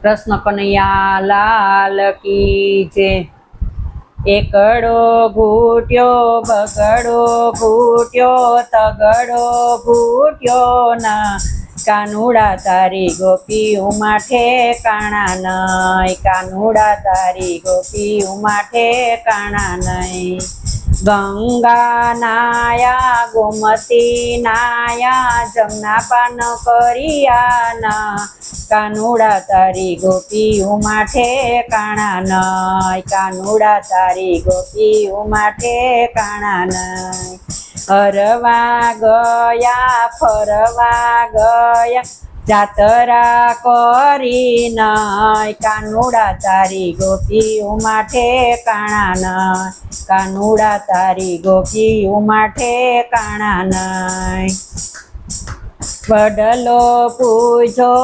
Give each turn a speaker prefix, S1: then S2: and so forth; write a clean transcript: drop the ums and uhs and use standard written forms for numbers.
S1: કૃષ્ણ કનૈયા લાલ કી જય। એકડો ઘૂટ્યો બગડો ઘૂટ્યો તગડો ઘૂટ્યો ના, કાનુડા તારી ગોપી ઉમા ઠેકાણા નહીં, કાનુડા તારી ગોપી ઉમા ઠેકાણા નહીં। ગંગા નાયા ગોમતી નાયા જમના પાન કર્યા ના, કાનુડા તારી ગોપી ઉમા ઠેકાણા નહીં, કાનુડા તારી ગોપી ઉમા ઠેકાણા નહીં। હરવા ગયા ફરવા ગયા જાતરા કરી નહીં, કાનુડા તારી ગોપી ઉમા ઠેકાણા નહીં, કાનુડા તારી ગોપી ઉમા ઠેકાણા નહીં। વડલો પૂજો